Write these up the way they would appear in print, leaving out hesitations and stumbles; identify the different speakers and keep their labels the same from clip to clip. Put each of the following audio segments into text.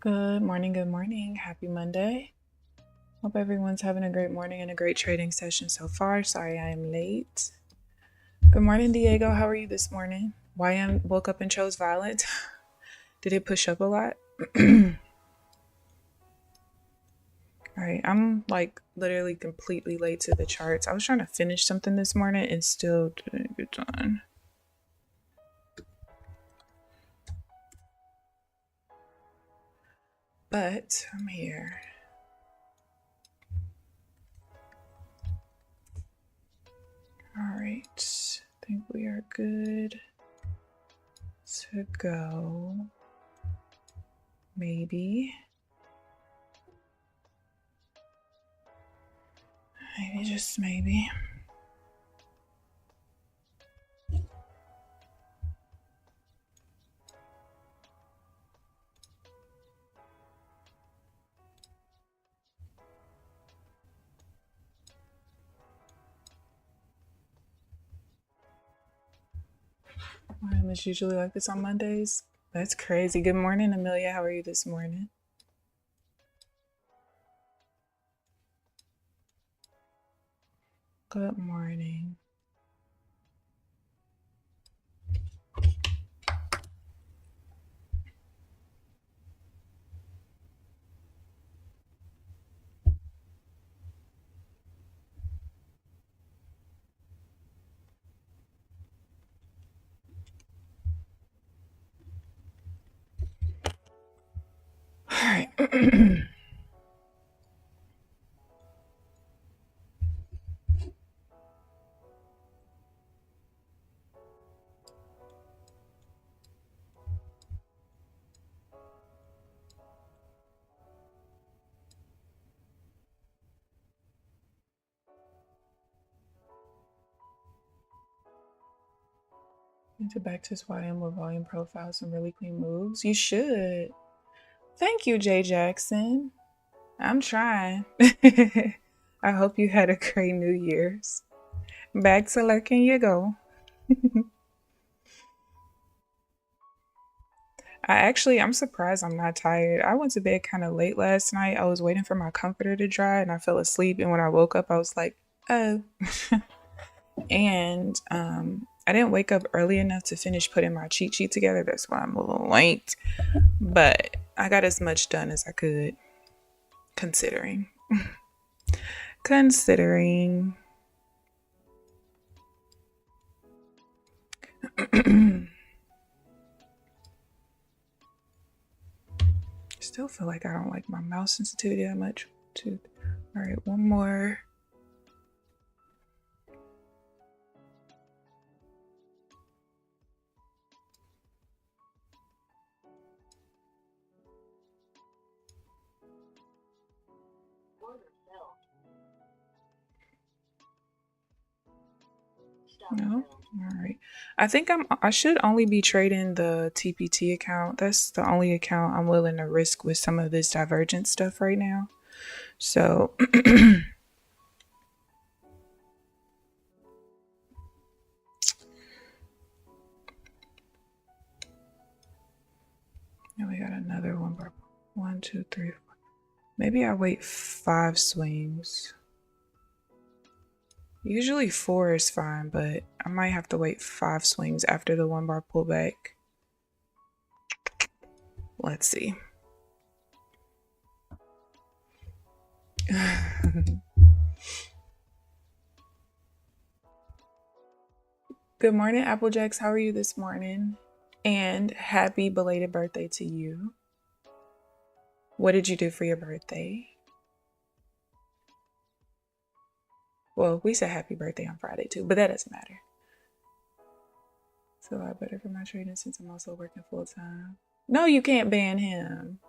Speaker 1: Good morning, good morning. Happy Monday. Hope everyone's having a great morning and a great trading session so far. Sorry I am late. Good morning, Diego. How are you this morning? YM woke up and chose violent. Did it push up a lot? All right, I'm like literally completely late to the charts. I was trying to finish something this morning and still didn't get done. But I'm here. All right, I think we are good to go. Maybe just maybe. It's usually like this on Mondays. That's crazy. Good morning, Amelia. How are you this morning? Good morning. All right. Into back to YM with volume profiles and really clean moves. You should. Thank you, Jay Jackson. I'm trying. I hope you had a great New Year's. Back to lurking you go. I'm surprised I'm not tired. I went to bed kind of late last night. I was waiting for my comforter to dry and I fell asleep. And when I woke up, I was like, oh. And I didn't wake up early enough to finish putting my cheat sheet together. That's why I'm a little late. But I got as much done as I could, considering. Still feel like I don't like my mouse sensitivity that much. All right, one more. No. All right. I think I should only be trading the TPT account. That's the only account I'm willing to risk with some of this Divergence stuff right now. So now we got another one. 1, 2, 3, 4. Maybe I wait 5 swings. Usually 4 is fine, but I might have to wait 5 swings after the 1 bar pullback. Let's see. Good morning, Applejacks. How are you this morning? And happy belated birthday to you. What did you do for your birthday? Well, we said happy birthday on Friday too, but that doesn't matter. It's a lot better for my trading since I'm also working full time. No, you can't ban him.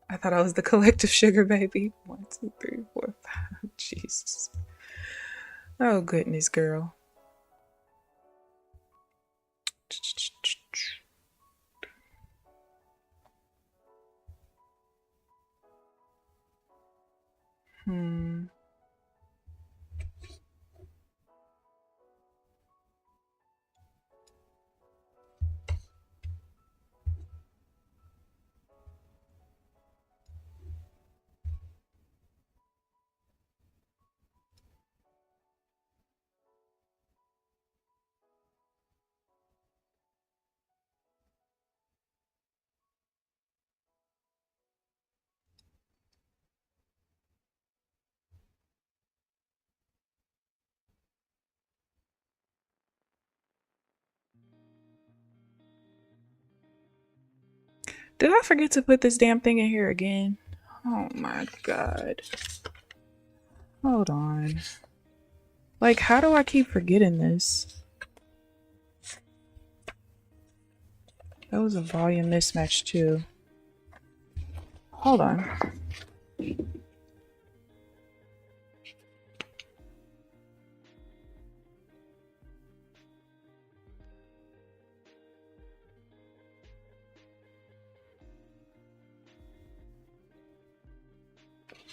Speaker 1: I thought I was the collective sugar baby. 1, 2, 3, 4, 5. Jesus. Oh, goodness, girl. Did I forget to put this damn thing in here again? Oh my god. Hold on. Like, how do I keep forgetting this? That was a volume mismatch too. Hold on.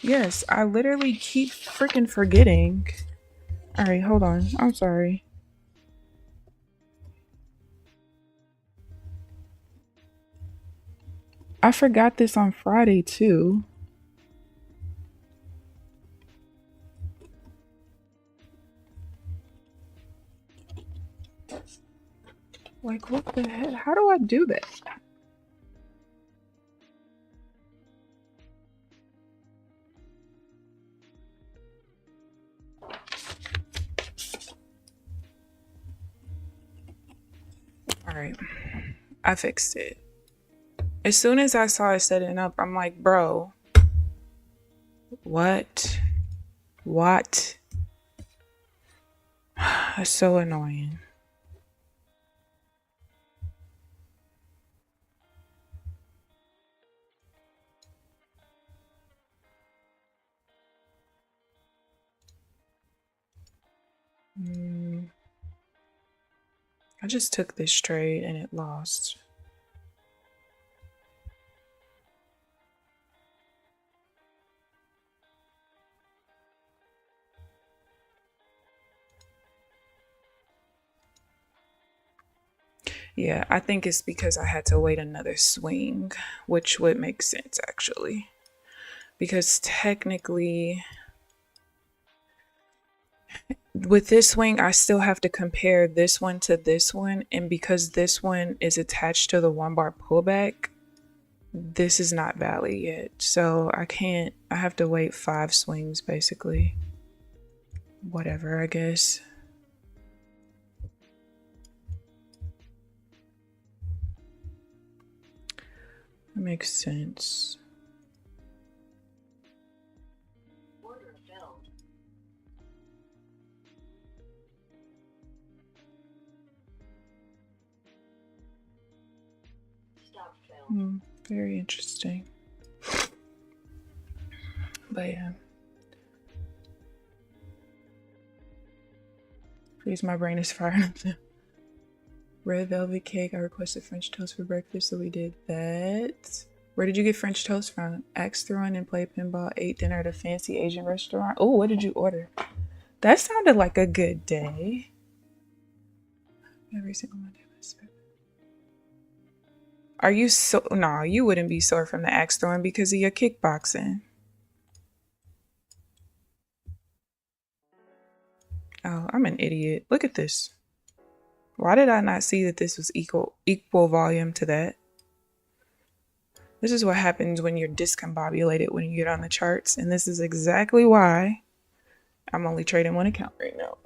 Speaker 1: Yes, I literally keep freaking forgetting. All right, hold on. I'm sorry. I forgot this on Friday too. Like, what the heck? How do I do that? All right, I fixed it. As soon as I saw it setting up, I'm like, bro, what? What? That's so annoying. I just took this trade and it lost. Yeah, I think it's because I had to wait another swing, which would make sense actually. Because technically, with this swing, I still have to compare this one to this one. And because this one is attached to the 1 bar pullback, this is not valid yet. So I have to wait 5 swings basically. Whatever, I guess. That makes sense. Very interesting. But yeah. Please, my brain is firing up now. Red velvet cake. I requested French toast for breakfast, so we did that. Where did you get French toast from? Axe throwing and play pinball, ate dinner at a fancy Asian restaurant. Oh, what did you order? That sounded like a good day. Every single Monday. Are you so? No, you wouldn't be sore from the axe throwing because of your kickboxing. Oh, I'm an idiot. Look at this. Why did I not see that this was equal volume to that? This is what happens when you're discombobulated when you get on the charts, and this is exactly why I'm only trading one account right now.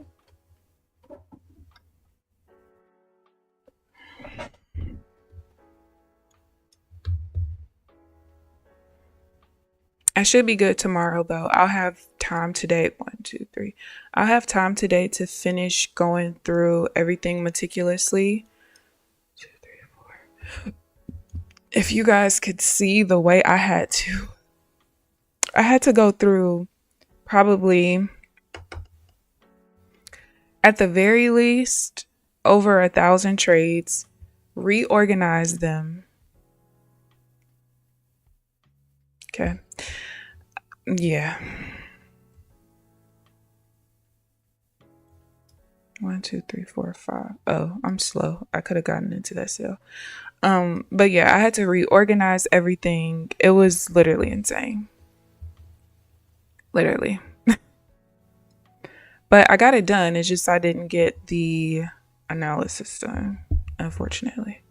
Speaker 1: I should be good tomorrow though. I'll have time today. 1, 2, 3. I'll have time today to finish going through everything meticulously. 2, 3, 4. If you guys could see the way I had to go through probably at the very least over 1,000 trades, reorganize them. Okay. Yeah. 1, 2, 3, 4, 5. Oh, I'm slow. I could have gotten into that sale. But yeah, I had to reorganize everything. It was literally insane. Literally. But I got it done. It's just I didn't get the analysis done, unfortunately.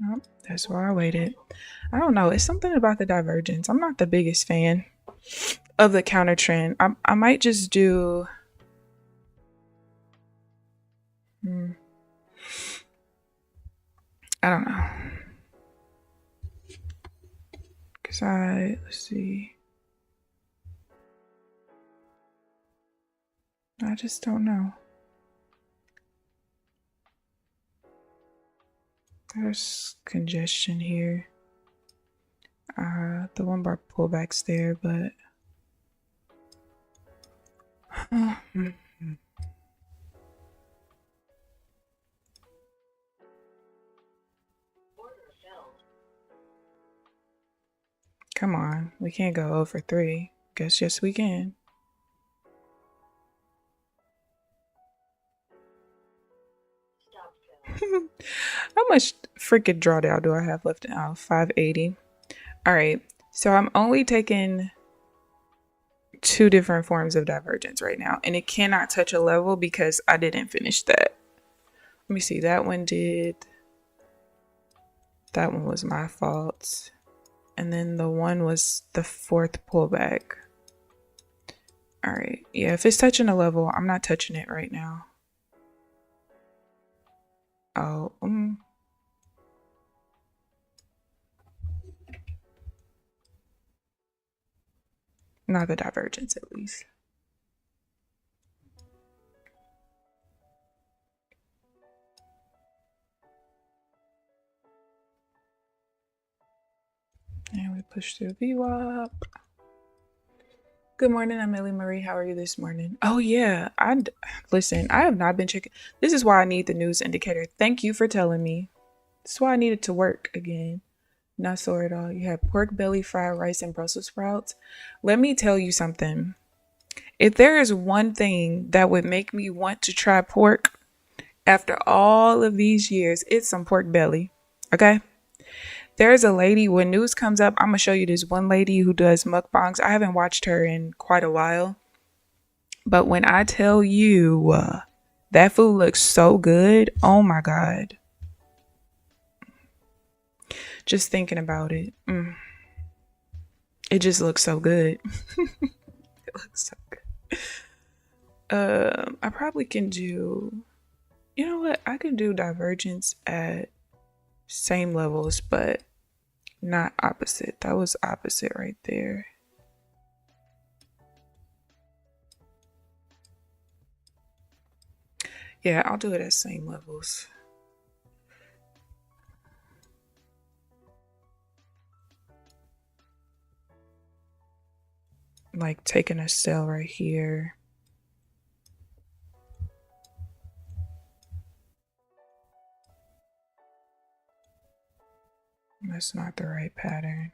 Speaker 1: Oh, that's why I waited. I don't know. It's something about the divergence. I'm not the biggest fan of the counter trend. I might just do. I don't know. Cause let's see. I just don't know. There's congestion here. The one bar pullback's there, but come on, we can't go over 3. Guess yes we can. How much freaking drawdown do I have left now? 580. All right, so I'm only taking 2 different forms of divergence right now, and it cannot touch a level because I didn't finish that. Let me see. That one was my fault, and then the one was the 4th pullback. All right, yeah, if it's touching a level, I'm not touching it right now. Oh, not the divergence at least. And we push through VWAP. Good morning, I'm Millie Marie. How are you this morning? Oh yeah, listen. I have not been checking. This is why I need the news indicator. Thank you for telling me. This is why I need it to work again. Not sore at all. You have pork belly, fried rice, and Brussels sprouts. Let me tell you something. If there is one thing that would make me want to try pork after all of these years, it's some pork belly. Okay? There's a lady, when news comes up, I'm going to show you this one lady who does mukbangs. I haven't watched her in quite a while. But when I tell you that food looks so good, oh my God. Just thinking about it. It just looks so good. It looks so good. I probably can do, you know what? I can do divergence at same levels, but not opposite. That was opposite right there. Yeah, I'll do it at same levels. Like taking a sell right here. That's not the right pattern.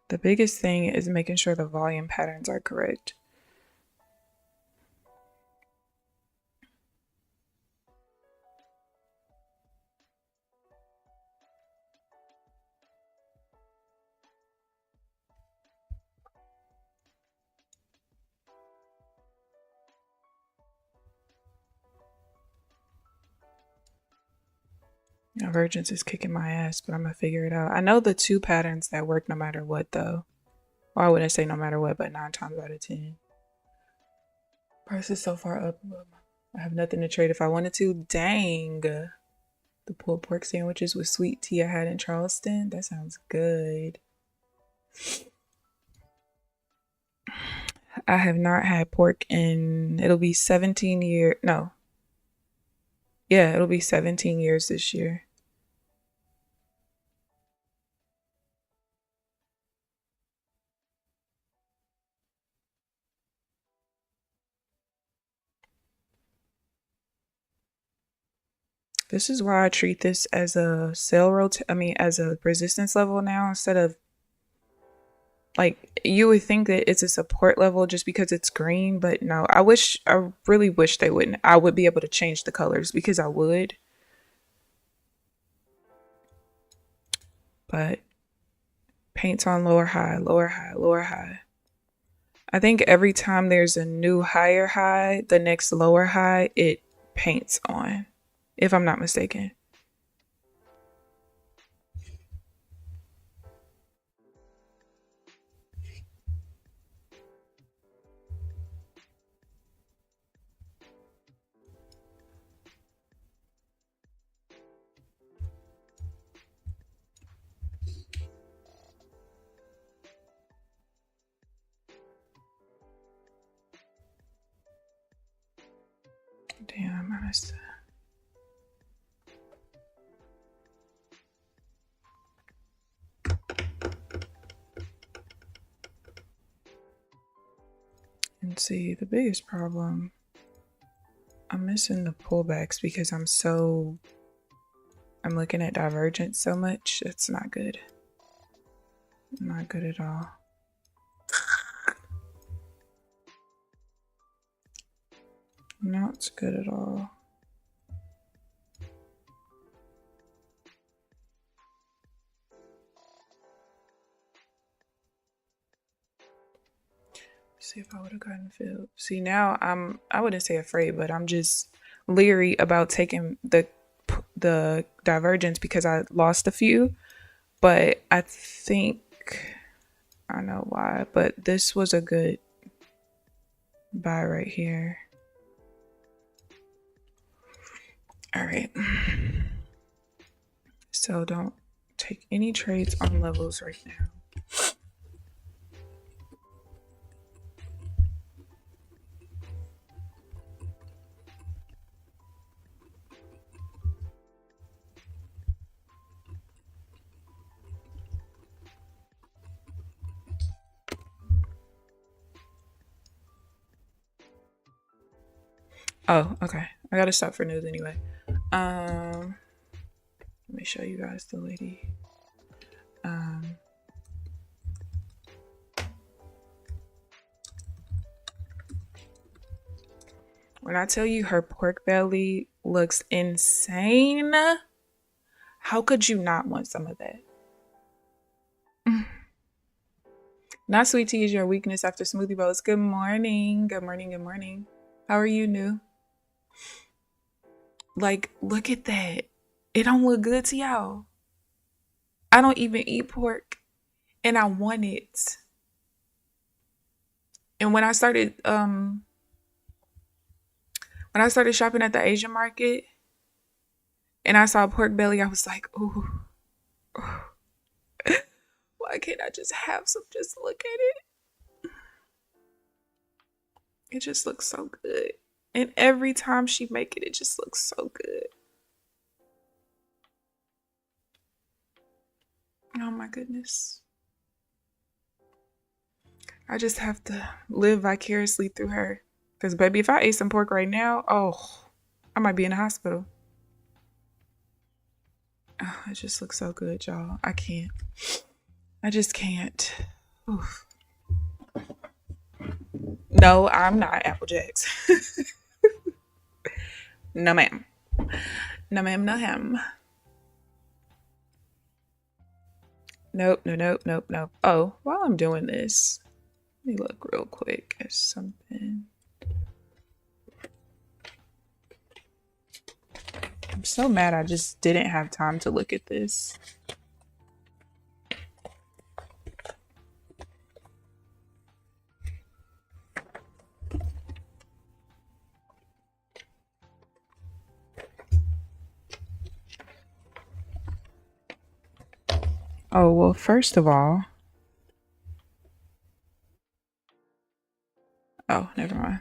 Speaker 1: The biggest thing is making sure the volume patterns are correct. Divergence is kicking my ass, but I'm gonna figure it out. I know the 2 patterns that work no matter what, though. Well, I wouldn't say no matter what, but 9 times out of 10. Price is so far up. I have nothing to trade if I wanted to. Dang. The pulled pork sandwiches with sweet tea I had in Charleston. That sounds good. I have not had pork in, it'll be 17 years. No. Yeah, it'll be 17 years this year. This is why I treat this as a as a resistance level now instead of, like, you would think that it's a support level just because it's green, but no. I really wish they wouldn't. I would be able to change the colors because I would. But paints on lower high, lower high, lower high. I think every time there's a new higher high, the next lower high, it paints on, if I'm not mistaken. Damn, I missed it. And see, the biggest problem, I'm missing the pullbacks because I'm looking at Divergence so much. It's not good. Not good at all. Not good at all. See if I would have gotten filled. See, now I wouldn't say afraid, but I'm just leery about taking the Divergence because I lost a few. But I think I know why. But this was a good buy right here. All right. So don't take any trades on levels right now. Oh, okay. I gotta stop for news anyway. Let me show you guys the lady. When I tell you her pork belly looks insane, how could you not want some of that? Not sweet tea is your weakness after smoothie bowls. Good morning. Good morning. Good morning. How are you, New? Like, look at that. It don't look good to y'all. I don't even eat pork and I want it. And when I started shopping at the Asian market and I saw pork belly, I was like, ooh. Why can't I just have some? Just look at it. It just looks so good. And every time she make it, it just looks so good. Oh my goodness. I just have to live vicariously through her. Because baby, if I ate some pork right now, oh, I might be in the hospital. Oh, it just looks so good, y'all. I can't. I just can't. Oof. No, I'm not Apple Jacks. No, ma'am. No, ma'am, no ham. Nope, nope. Oh, while I'm doing this, let me look real quick at something. I'm so mad I just didn't have time to look at this. Oh, well, first of all, oh, never mind.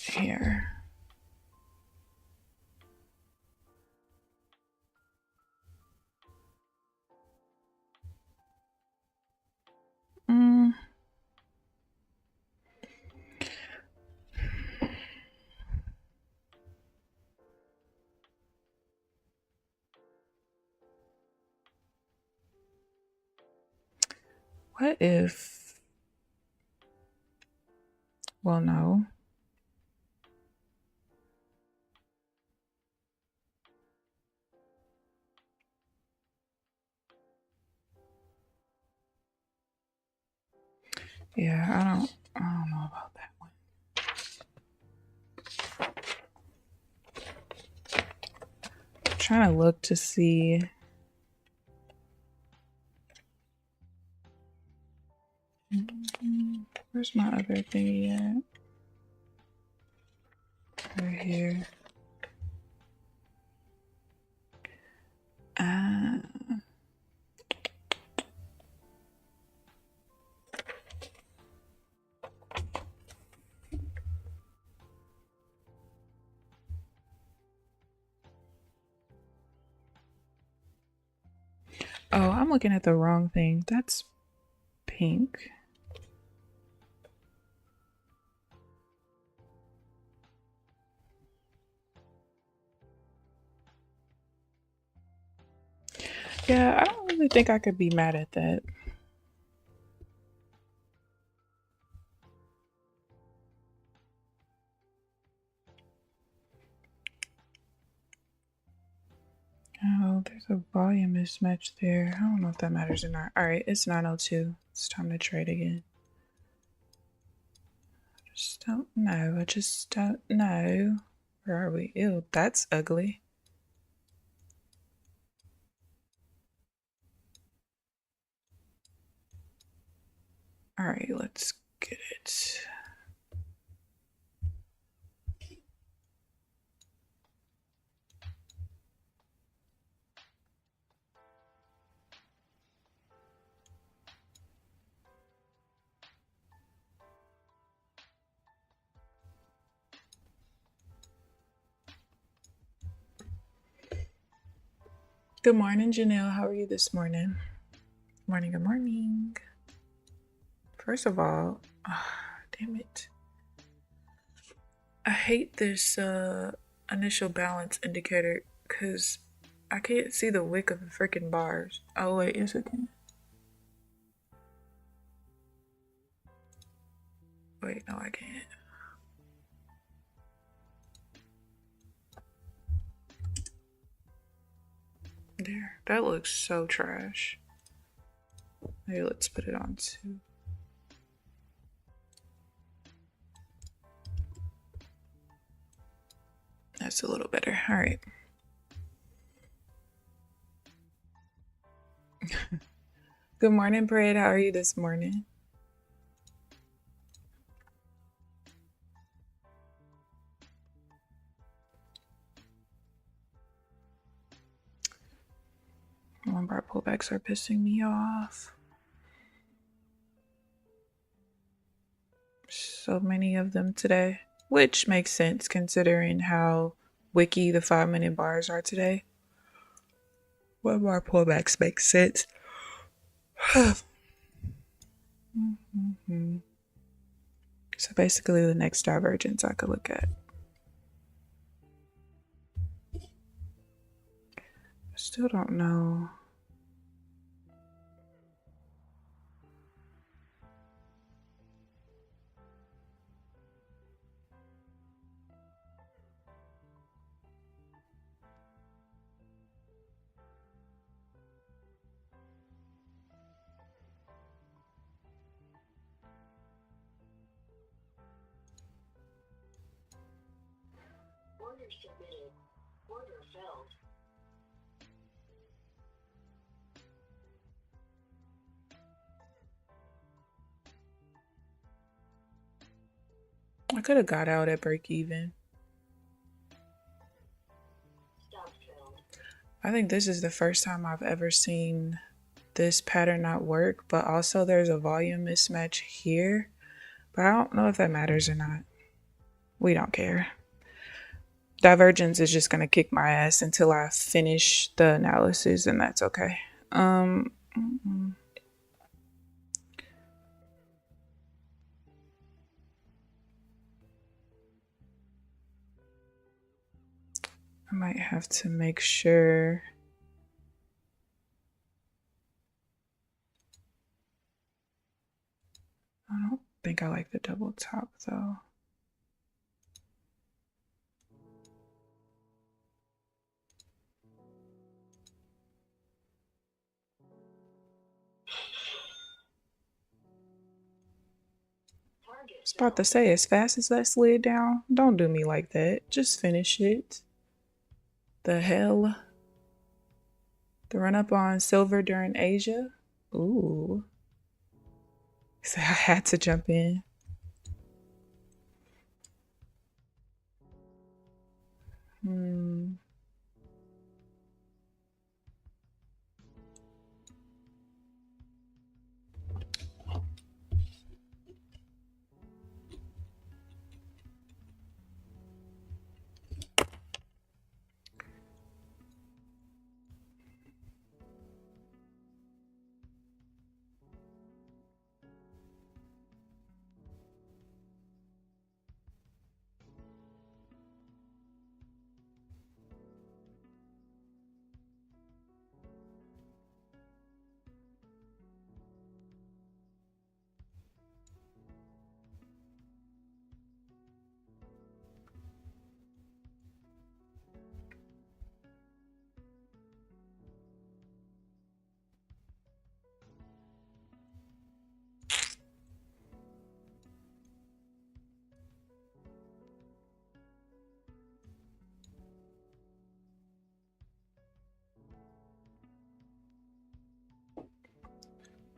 Speaker 1: Here. What if, well, no. Yeah, I don't know about that one. I'm trying to look to see. Where's my other thingy at? Right here. Oh, I'm looking at the wrong thing. That's pink. Yeah, I don't really think I could be mad at that. Oh, there's a volume mismatch there. I don't know if that matters or not. All right, it's 9:02. It's time to trade again. I just don't know. I just don't know. Where are we? Ew, that's ugly. All right, let's get it. Good morning, Janelle. How are you this morning? Morning, good morning. First of all, damn it. I hate this initial balance indicator because I can't see the wick of the freaking bars. Oh, wait, yes, I can. Wait, no, I can't. There, that looks so trash. Maybe let's put it on 2. That's a little better. All right. Good morning, Parade. How are you this morning? Lumbar pullbacks are pissing me off. So many of them today, which makes sense considering how wicky the 5-minute bars are today. One more pullbacks make sense. So basically the next divergence I could look at. I still don't know.
Speaker 2: Order submitted. Order filled.
Speaker 1: I could have got out at break even.
Speaker 2: Stop filled.
Speaker 1: I think this is the first time I've ever seen this pattern not work, but also there's a volume mismatch here. But I don't know if that matters or not. We don't care. Divergence is just going to kick my ass until I finish the analysis, and that's okay. I might have to make sure. I don't think I like the double top though. was about to say, as fast as that slid down, don't do me like that. Just finish it. The hell? The run up on silver during Asia? Ooh. So I had to jump in.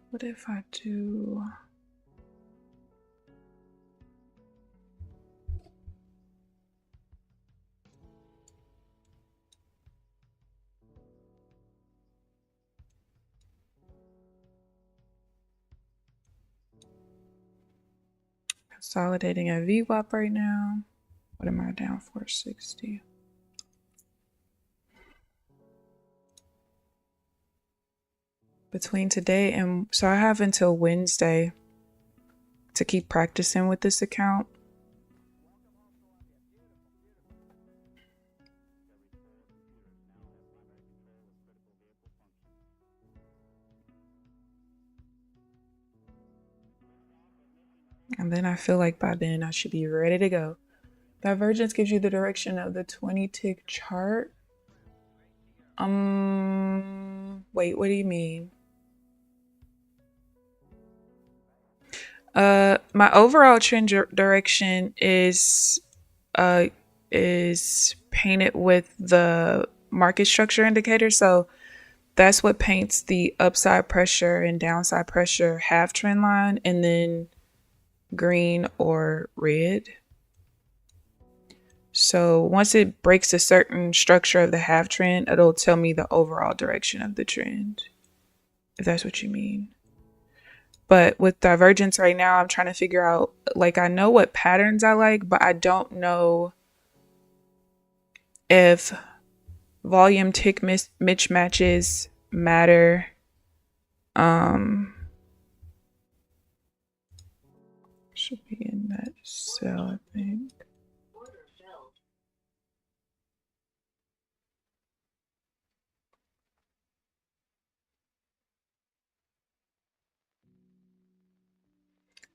Speaker 1: What if I do... Consolidating at VWAP right now. What am I down for? 60. Between today and... So I have until Wednesday to keep practicing with this account. And then I feel like by then I should be ready to go. Divergence gives you the direction of the 20-tick chart. Wait, what do you mean? My overall trend direction is painted with the market structure indicator. So that's what paints the upside pressure and downside pressure half trend line, and then green or red. So once it breaks a certain structure of the half trend, it'll tell me the overall direction of the trend, if that's what you mean. But with divergence right now, I'm trying to figure out, like, I know what patterns I like, but I don't know if volume tick mismatches matter. Should be in that cell, I think.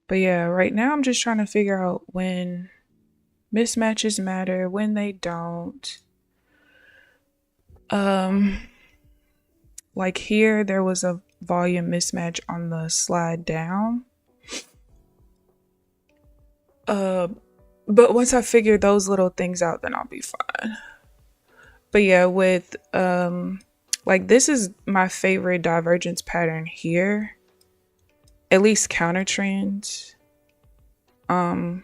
Speaker 1: But yeah, right now I'm just trying to figure out when mismatches matter, when they don't. Like here, there was a volume mismatch on the slide down. But once I figure those little things out, then I'll be fine. But yeah, with like this is my favorite divergence pattern here. At least counter trend. Low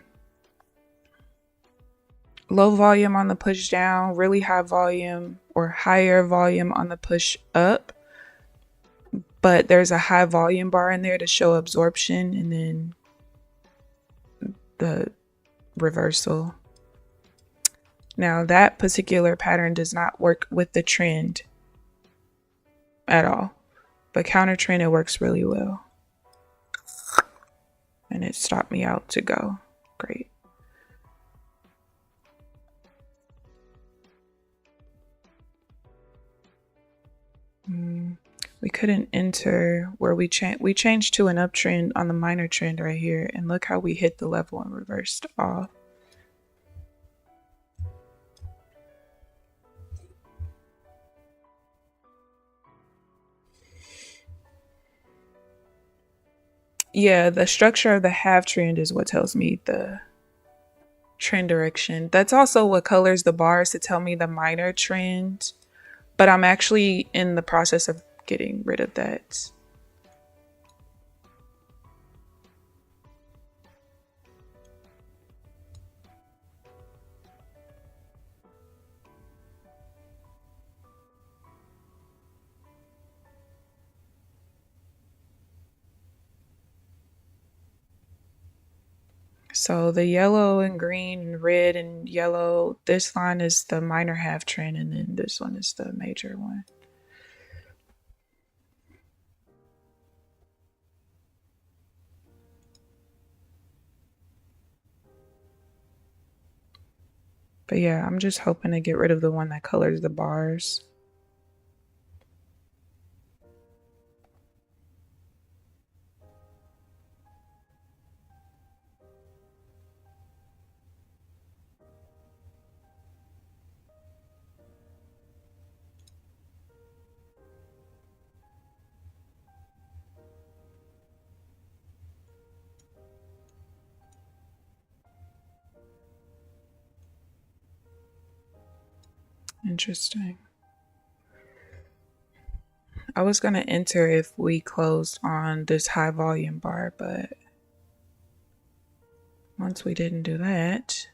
Speaker 1: volume on the push down, really high volume or higher volume on the push up. But there's a high volume bar in there to show absorption, and then the reversal. Now that particular pattern does not work with the trend at all, but counter trend, it works really well. And it stopped me out to go. Great. We couldn't enter where we changed to an uptrend on the minor trend right here, and look how we hit the level and reversed off. Yeah, the structure of the half trend is what tells me the trend direction. That's also what colors the bars to tell me the minor trend. But I'm actually in the process of getting rid of that. So the yellow and green and red and yellow, this line is the minor half trend, and then this one is the major one. But yeah, I'm just hoping to get rid of the one that colors the bars. Interesting. I was going to enter if we closed on this high volume bar, but once we didn't do that,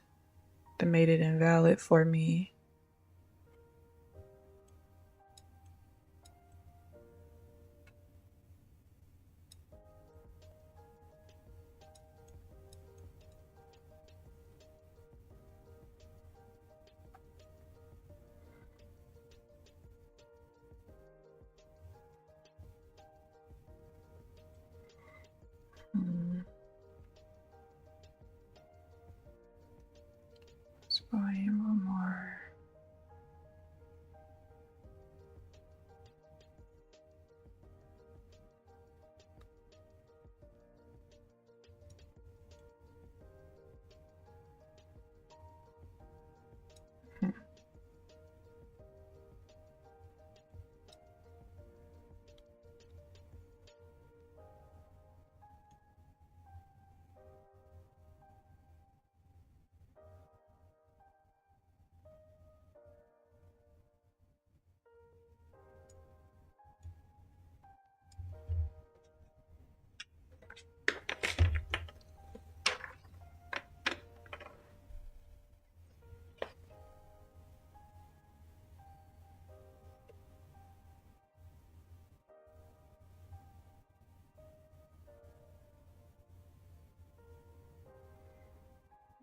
Speaker 1: that made it invalid for me. Let's volume one more.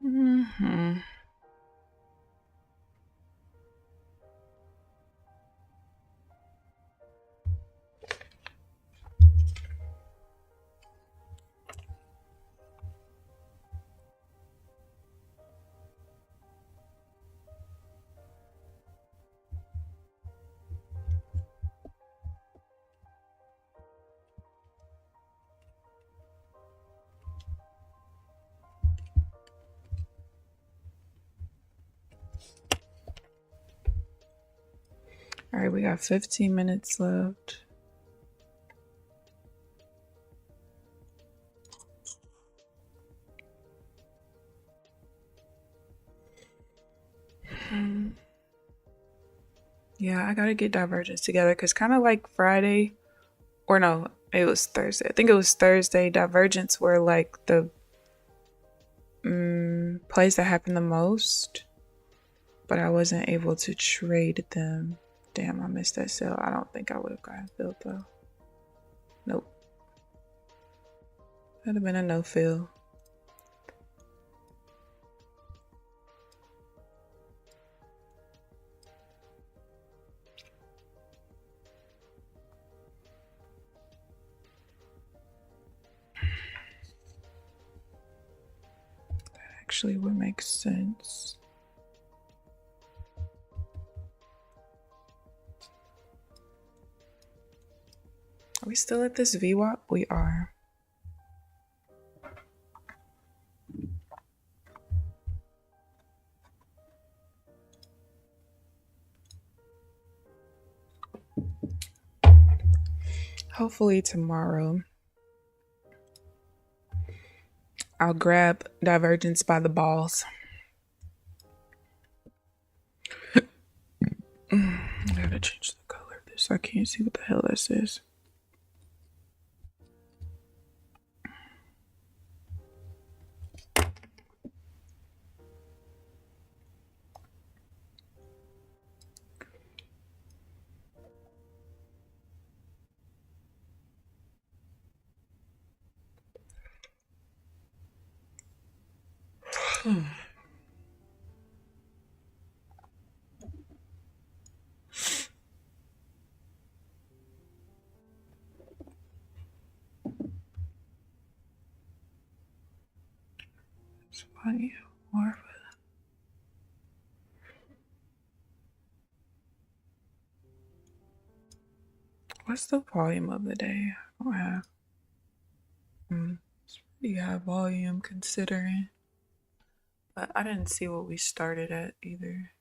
Speaker 1: Mm-hmm. All right, we got 15 minutes left. Yeah, I gotta get Divergence together because kind of like Friday, or no, it was Thursday. I think it was Thursday. Divergence were like the plays that happened the most, but I wasn't able to trade them. Damn, I missed that sale. I don't think I would have gotten filled though. Nope. That'd have been a no fill. That actually would make sense. Are we still at this VWAP? We are. Hopefully tomorrow I'll grab Divergence by the balls. I gotta change the color of this. I can't see what the hell this is. It's funny. What's the volume of the day? I don't have. It's pretty high volume considering. But I didn't see what we started at either.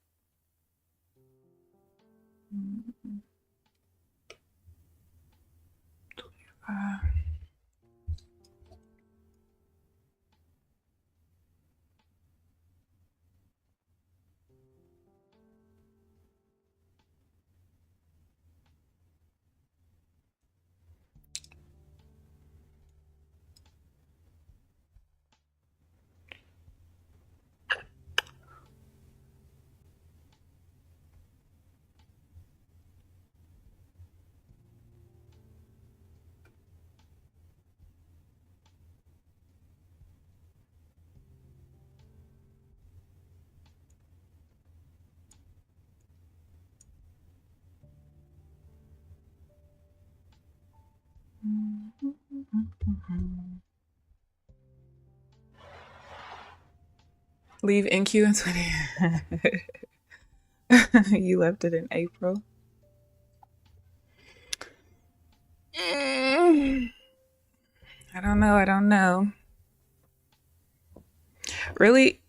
Speaker 1: Mm-hmm. 25. Leave NQ in 20. You left it in April. I don't know. Really,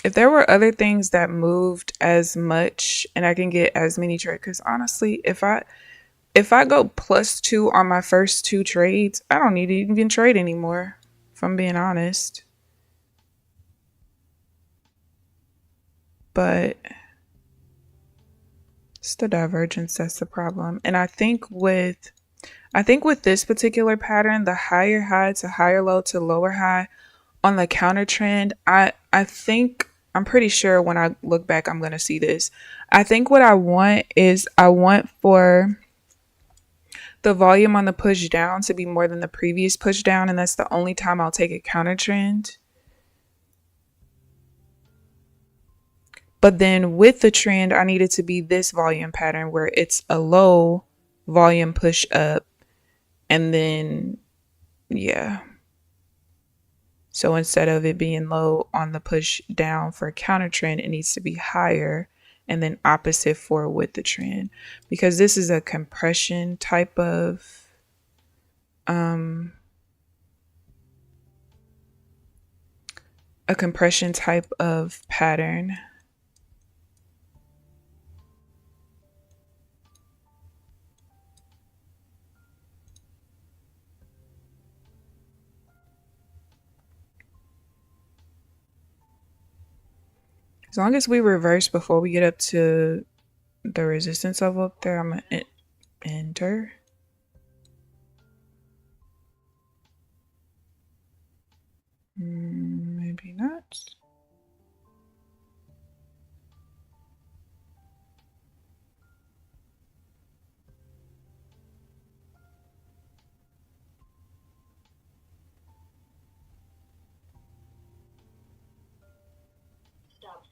Speaker 1: if there were other things that moved as much and I can get as many trades, because honestly, if I go +2 on my first 2 trades, I don't need to even trade anymore, if I'm being honest. But it's the divergence that's the problem. And I think with this particular pattern, the higher high to higher low to lower high on the counter trend, I think, I'm pretty sure when I look back, I'm going to see this. I think what I want for the volume on the push down to be more than the previous push down, and that's the only time I'll take a counter trend. But then with the trend, I need it to be this volume pattern where it's a low volume push up, and then, yeah. So instead of it being low on the push down for a counter trend, it needs to be higher, and then opposite for with the trend, because this is a compression type of pattern. As long as we reverse before we get up to the resistance level up there, I'm gonna enter. Maybe not.
Speaker 2: Stop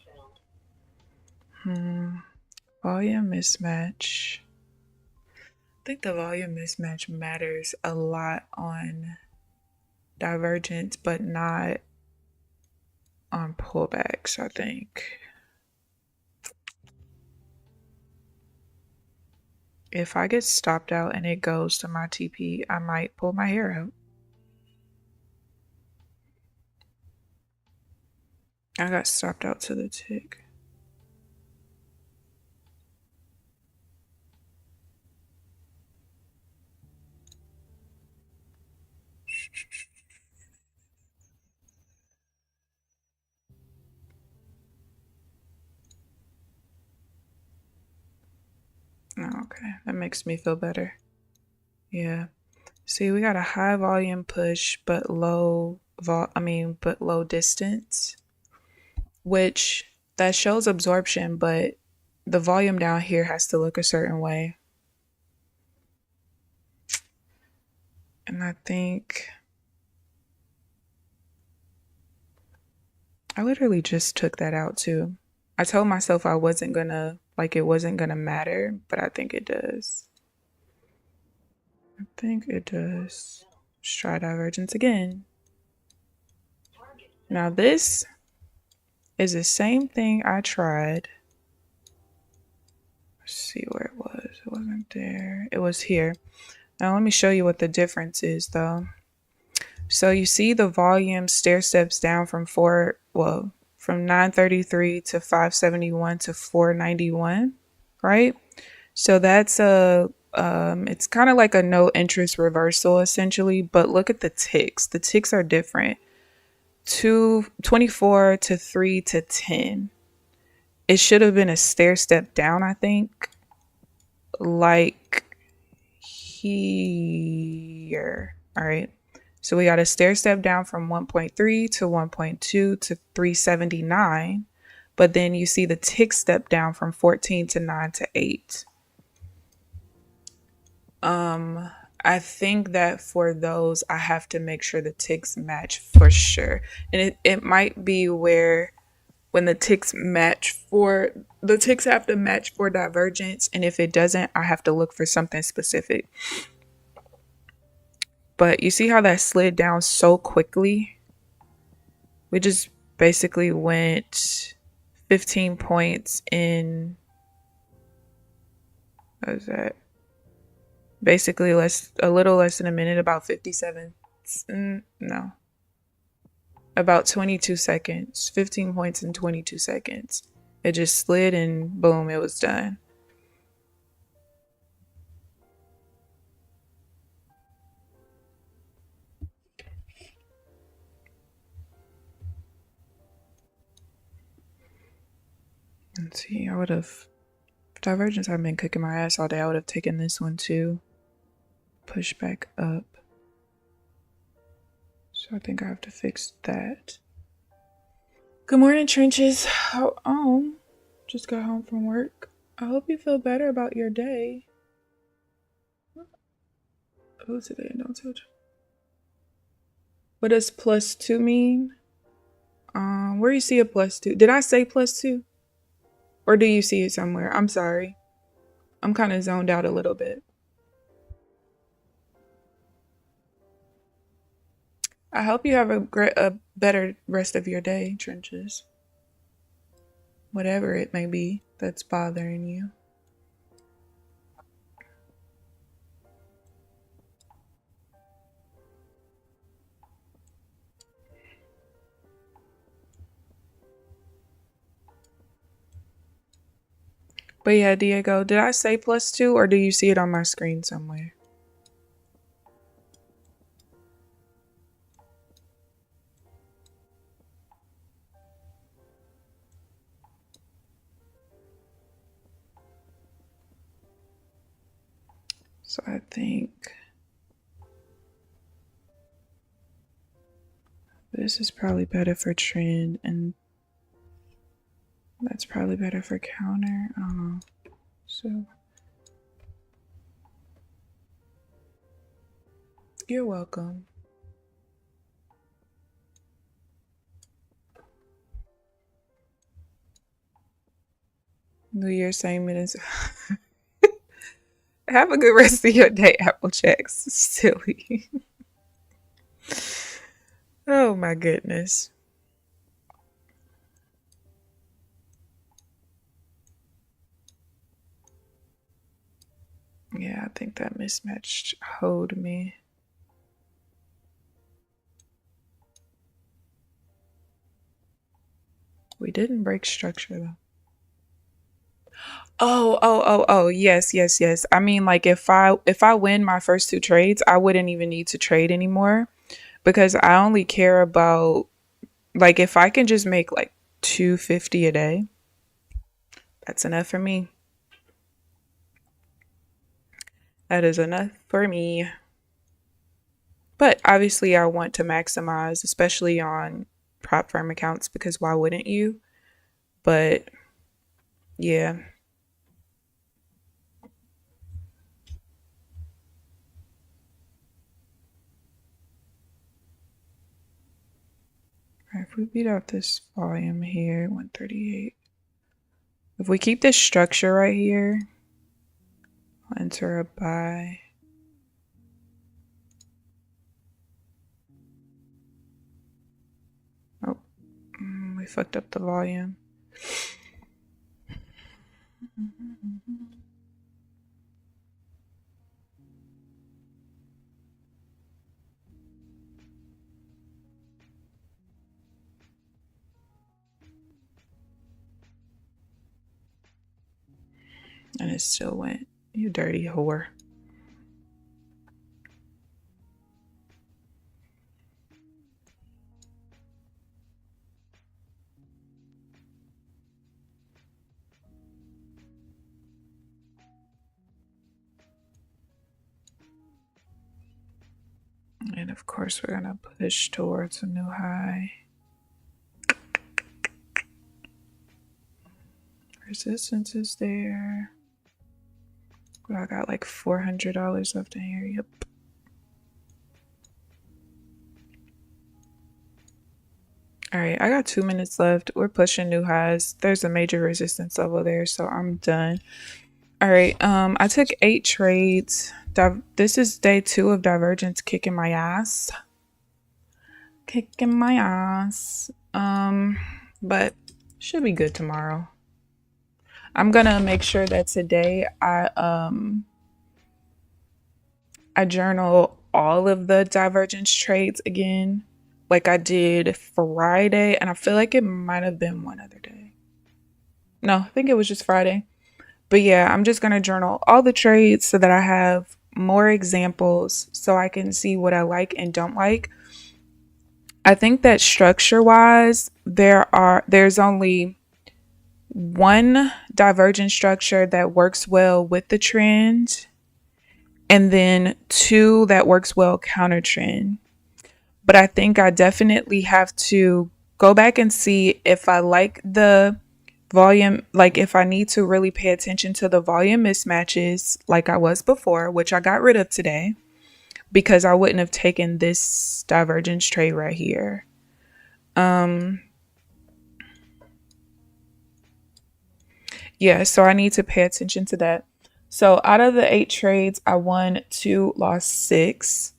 Speaker 2: found.
Speaker 1: Volume mismatch. I think the volume mismatch matters a lot on divergence, but not on pullbacks, I think. If I get stopped out and it goes to my TP, I might pull my hair out. I got stopped out to the tick. Okay, that makes me feel better. Yeah. See, we got a high volume push, but low distance, which that shows absorption, but the volume down here has to look a certain way. And I think I literally just took that out too. I told myself I wasn't gonna, like, it wasn't gonna matter, but I think it does. I think it does. Let's try divergence again. Now this is the same thing I tried. Let's see where it was. It wasn't there. It was here. Now let me show you what the difference is though. So you see the volume stair steps down from from 933 to 571 to 491, right? So that's it's kind of like a no interest reversal essentially, but look at the ticks. The ticks are different. 24 to 3 to 10. It should have been a stair step down, I think. Like here. All right. So we got a stair step down from 1.3 to 1.2 to 379. But then you see the tick step down from 14 to 9 to 8. I think that for those, I have to make sure the ticks match for sure. And it might be where when the ticks have to match for divergence. And if it doesn't, I have to look for something specific. But you see how that slid down so quickly? We just basically went 15 points in, what was that? Basically a little less than a minute, about 57. No. About 22 seconds. 15 points in 22 seconds. It just slid and boom, it was done. Let's see, I would have, divergence, I've been cooking my ass all day. I would have taken this one too. Push back up. So I think I have to fix that. Good morning, Trenches. Just got home from work. I hope you feel better about your day. Oh, today, don't touch. What does +2 mean? Where you see a +2? Did I say +2? Or do you see it somewhere? I'm sorry. I'm kind of zoned out a little bit. I hope you have a better rest of your day, Trenches. Whatever it may be that's bothering you. But yeah, Diego, did I say +2 or do you see it on my screen somewhere? So I think this is probably better for trend and that's probably better for counter. I don't know. So you're welcome. New Year, same minutes. Have a good rest of your day, Applejacks. Silly. Oh my goodness. Yeah, I think that mismatched hold me. We didn't break structure though. Oh, yes. I mean, like if I win my first 2 trades, I wouldn't even need to trade anymore because I only care about, like, if I can just make like 250 a day, that's enough for me. That is enough for me. But obviously I want to maximize, especially on prop firm accounts, because why wouldn't you? But yeah. All right, if we beat out this volume here, 138. If we keep this structure right here, I'll enter a buy. Oh, we fucked up the volume. And it still went. You dirty whore. And of course, we're gonna push towards a new high. Resistance is there. I got like $400 left in here. Yep. All right, I got 2 minutes left. We're pushing new highs. There's a major resistance level there, so I'm done. All right, I took 8 trades. This is day 2 of Divergence kicking my ass. Kicking my ass. But should be good tomorrow. I'm gonna make sure that today I journal all of the Divergence trades again, like I did Friday, and I feel like it might have been one other day. No, I think it was just Friday. But yeah, I'm just gonna journal all the trades so that I have more examples so I can see what I like and don't like. I think that structure wise, there's only one divergent structure that works well with the trend, and then 2 that works well counter trend. But I think I definitely have to go back and see if I like the volume, like if I need to really pay attention to the volume mismatches like I was before, which I got rid of today because I wouldn't have taken this divergence trade right here. Yeah, so I need to pay attention to that. So out of the 8 trades, I won 2, lost 6.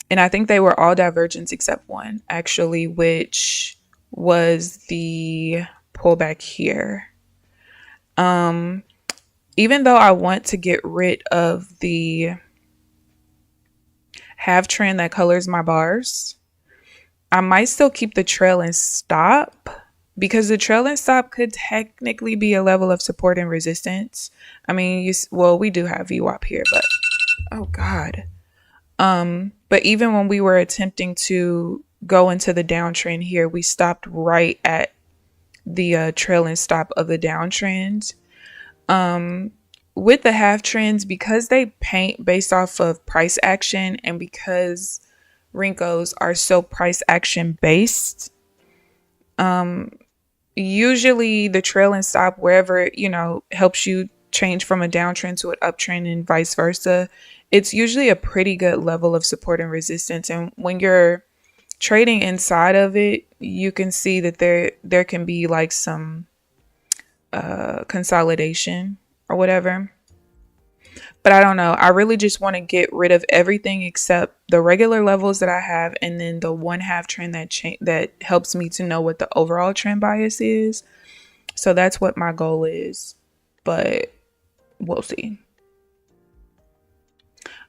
Speaker 1: And I think they were all divergence except one, actually, which was the pullback here. Even though I want to get rid of the half trend that colors my bars, I might still keep the trail and stop, because the trail and stop could technically be a level of support and resistance. I mean, we do have VWAP here, but oh God. But even when we were attempting to go into the downtrend here, we stopped right at the trail and stop of the downtrend. With the half trends, because they paint based off of price action, and because Rinkos are so price action based, usually the trail and stop, wherever it, helps you change from a downtrend to an uptrend and vice versa, it's usually a pretty good level of support and resistance. And when you're trading inside of it, you can see that there can be like some consolidation or whatever. But I don't know. I really just want to get rid of everything except the regular levels that I have, and then the one half trend that helps me to know what the overall trend bias is. So that's what my goal is. But we'll see.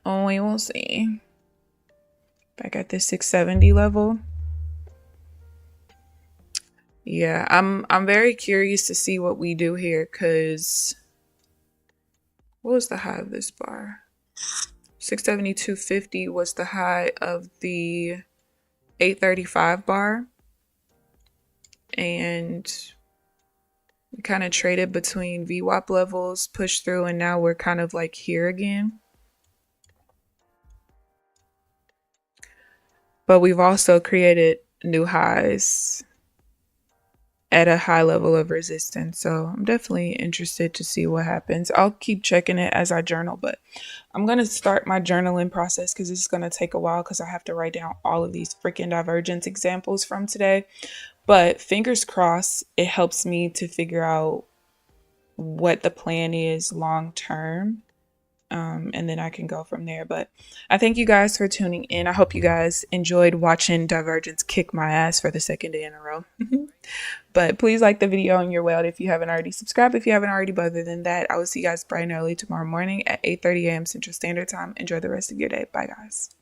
Speaker 1: We will see. Back at this 670 level. Yeah, I'm very curious to see what we do here, because what was the high of this bar? 672.50 was the high of the 835 bar. And we kind of traded between VWAP levels, pushed through, and now we're kind of like here again. but we've also created new highs at a high level of resistance. So I'm definitely interested to see what happens. I'll keep checking it as I journal, but I'm going to start my journaling process because it's going to take a while because I have to write down all of these freaking divergence examples from today. But fingers crossed, it helps me to figure out what the plan is long term. And then I can go from there. But I thank you guys for tuning in. I hope you guys enjoyed watching Divergence kick my ass for the second day in a row. But please like the video and you're well if you haven't already. Subscribe if you haven't already. But other than that, I will see you guys bright and early tomorrow morning at 8:30 a.m. Central Standard Time. Enjoy the rest of your day. Bye, guys.